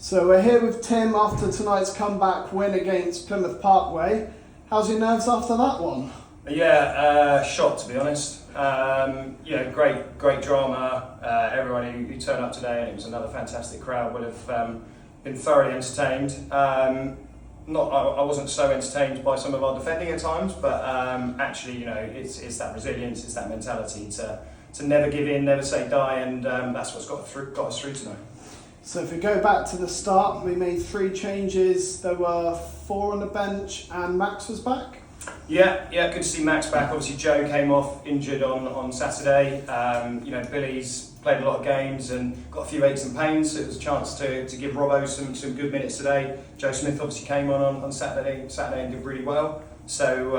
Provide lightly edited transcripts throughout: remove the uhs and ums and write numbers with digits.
So we're here with Tim after tonight's comeback win against Plymouth Parkway. How's your nerves after that one? Yeah, shocked to be honest. Great drama. Everyone who turned up today, and it was another fantastic crowd, would have been thoroughly entertained. I wasn't so entertained by some of our defending at times, but actually, it's that resilience, it's that mentality to never give in, never say die, and that's what's got us through tonight. So if we go back to the start, we made 3 changes. There were 4 on the bench and Max was back. Yeah, good to see Max back. Obviously Joe came off injured on Saturday. Billy's played a lot of games and got a few aches and pains, so it was a chance to give Robbo some good minutes today. Joe Smith obviously came on Saturday and did really well. So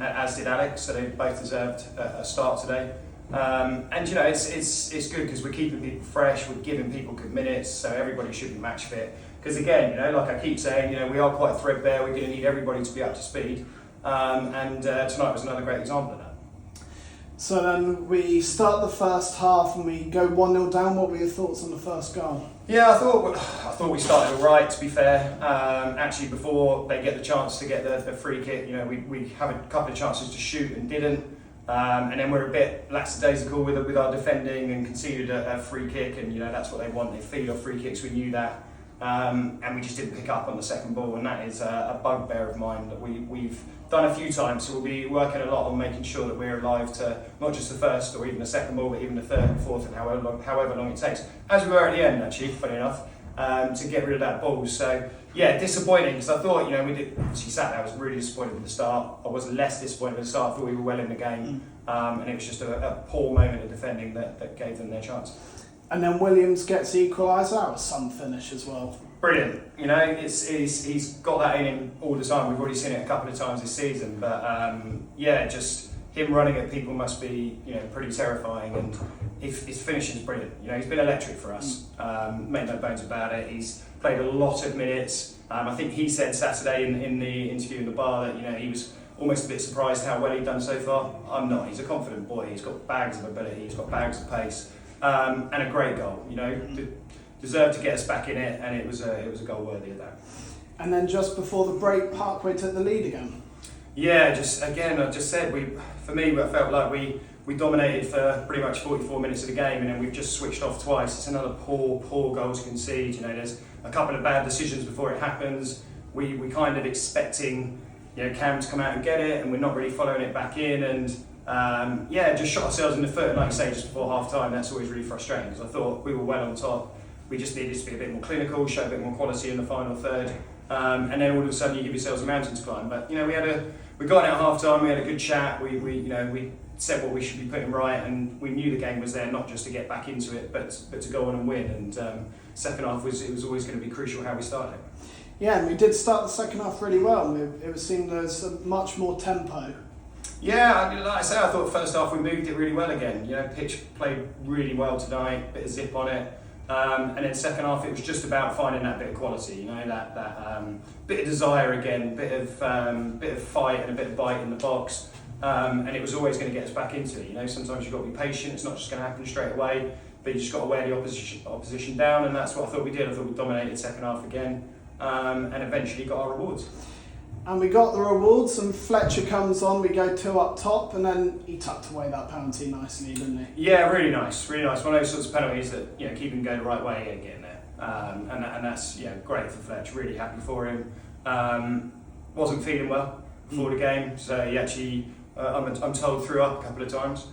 as did Alex, so they both deserved a start today. It's good because we're keeping people fresh, we're giving people good minutes, so everybody should be match fit. Because again, like I keep saying, we are quite threadbare. We're going to need everybody to be up to speed. Tonight was another great example of that. So then we start the first half and we go 1-0 down. What were your thoughts on the first goal? Yeah, I thought we started all right, to be fair. Actually, before they get the chance to get the free kick, we have a couple of chances to shoot and didn't. And then we're a bit lackadaisical with our defending and conceded a free kick, and that's what they want. They feed off free kicks. We knew that, and we just didn't pick up on the second ball, and that is a bugbear of mine that we've done a few times. So we'll be working a lot on making sure that we're alive to not just the first or even the second ball, but even the third and fourth, and however long it takes. As we were at the end, actually, funny enough, to get rid of that ball. So yeah, disappointing, because I thought, we did. Obviously, Saturday I was really disappointed with the start. I was less disappointed with the start. I thought we were well in the game, and it was just a poor moment of defending that gave them their chance. And then Williams gets the equaliser. That was some finish as well. Brilliant. He's got that in him all the time. We've already seen it a couple of times this season, but just him running at people must be pretty terrifying, and his finishing's brilliant. He's been electric for us. Made no bones about it. He's played a lot of minutes. I think he said Saturday in the interview in the bar that he was almost a bit surprised how well he'd done so far. I'm not. He's a confident boy. He's got bags of ability. He's got bags of pace, and a great goal. Deserved to get us back in it, and it was a goal worthy of that. And then just before the break, Parkway took the lead again. Yeah, I just said I felt like we dominated for pretty much 44 minutes of the game, and then we've just switched off twice. It's another poor goal to concede. There's a couple of bad decisions before it happens. We kind of expecting Cam to come out and get it, and we're not really following it back in, and just shot ourselves in the foot. And like you say, just before half time, that's always really frustrating, because I thought we were well on top. We just needed to be a bit more clinical, show a bit more quality in the final third, and then all of a sudden you give yourselves a mountain to climb. But we got in at half time. We had a good chat. We said what we should be putting right, and we knew the game was there not just to get back into it, but to go on and win. And second half was always going to be crucial how we started. Yeah, and we did start the second half really well. It seemed there was much more tempo. Yeah, like I say, I thought first half we moved it really well again. Pitch played really well tonight, bit of zip on it. And then second half, it was just about finding that bit of quality, that bit of desire again, bit of fight and a bit of bite in the box, and it was always going to get us back into it. Sometimes you've got to be patient. It's not just going to happen straight away, but you just got to wear the opposition down, and that's what I thought we did. I thought we dominated second half again, and eventually got our rewards. And we got the rewards, and Fletcher comes on, we go 2 up top, and then he tucked away that penalty nicely, didn't he? Yeah, really nice. One of those sorts of penalties that keep him going the right way and getting there. And that's great for Fletcher. Really happy for him. Wasn't feeling well before the game, so he actually, I'm told, threw up a couple of times.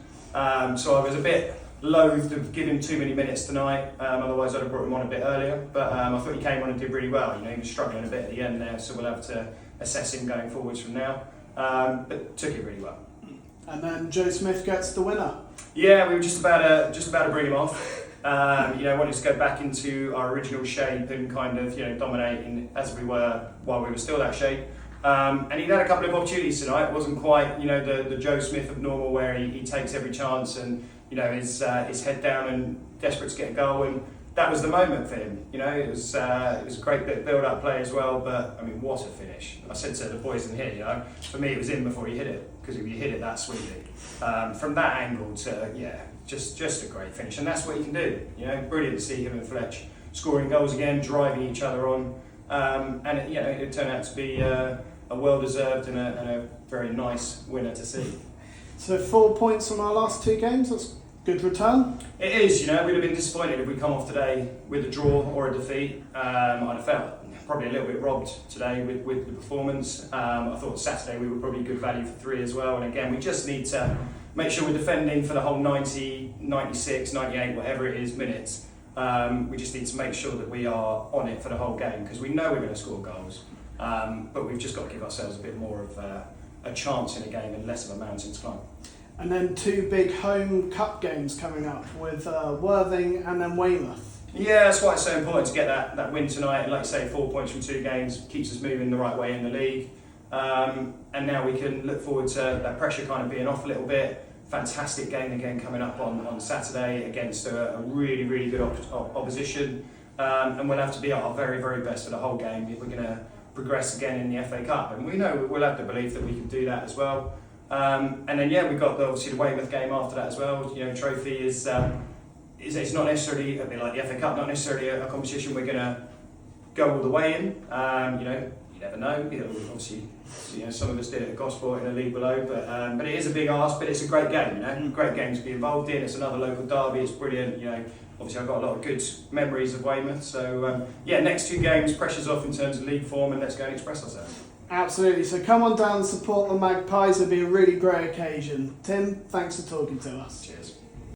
So I was a bit loath to give him too many minutes tonight. Otherwise, I'd have brought him on a bit earlier. But I thought he came on and did really well. He was struggling a bit at the end there, so we'll have to assess him going forwards from now, but took it really well. And then Joe Smith gets the winner. Yeah, we were just about to bring him off. Wanted to go back into our original shape and kind of dominate as we were while we were still that shape. And he'd had a couple of opportunities tonight. It wasn't quite the Joe Smith of normal, where he takes every chance and his head down and desperate to get a goal, and that was the moment for him. It was a great bit of build-up play as well, but I mean, what a finish. I said to the boys in here, for me it was in before he hit it, because if you hit it that sweetly, from that angle to, just a great finish, and that's what he can do. Brilliant to see him and Fletch scoring goals again, driving each other on, and it turned out to be a well-deserved and a very nice winner to see. So 4 points from our last 2 games, that's good return. It is, we'd have been disappointed if we come off today with a draw or a defeat. I'd have felt probably a little bit robbed today with the performance. I thought Saturday we were probably good value for 3 as well, and again we just need to make sure we're defending for the whole 90, 96, 98, whatever it is, minutes. We just need to make sure that we are on it for the whole game, because we know we're going to score goals, but we've just got to give ourselves a bit more of a chance in a game and less of a mountain to climb. And then 2 big home cup games coming up with Worthing and then Weymouth. Yeah, that's why it's so important to get that win tonight. And like you say, 4 points from 2 games keeps us moving the right way in the league. And now we can look forward to that pressure kind of being off a little bit. Fantastic game again coming up on Saturday against a really, really good opposition. And we'll have to be at our very, very best for the whole game if we're going to progress again in the FA Cup. And we know we'll have the belief that we can do that as well. And then we've got obviously the Weymouth game after that as well. Trophy is it's not necessarily a bit like the FA Cup, not necessarily a competition we're going to go all the way in. You never know. Obviously, some of us did it at Gosport in a league below, but it is a big ask. But it's a great game. Great game to be involved in. It's another local derby. It's brilliant. Obviously I've got a lot of good memories of Weymouth. So next 2 games, pressure's off in terms of league form, and let's go and express ourselves. Absolutely. So come on down and support the Magpies. It'll be a really great occasion. Tim, thanks for talking to us. Cheers.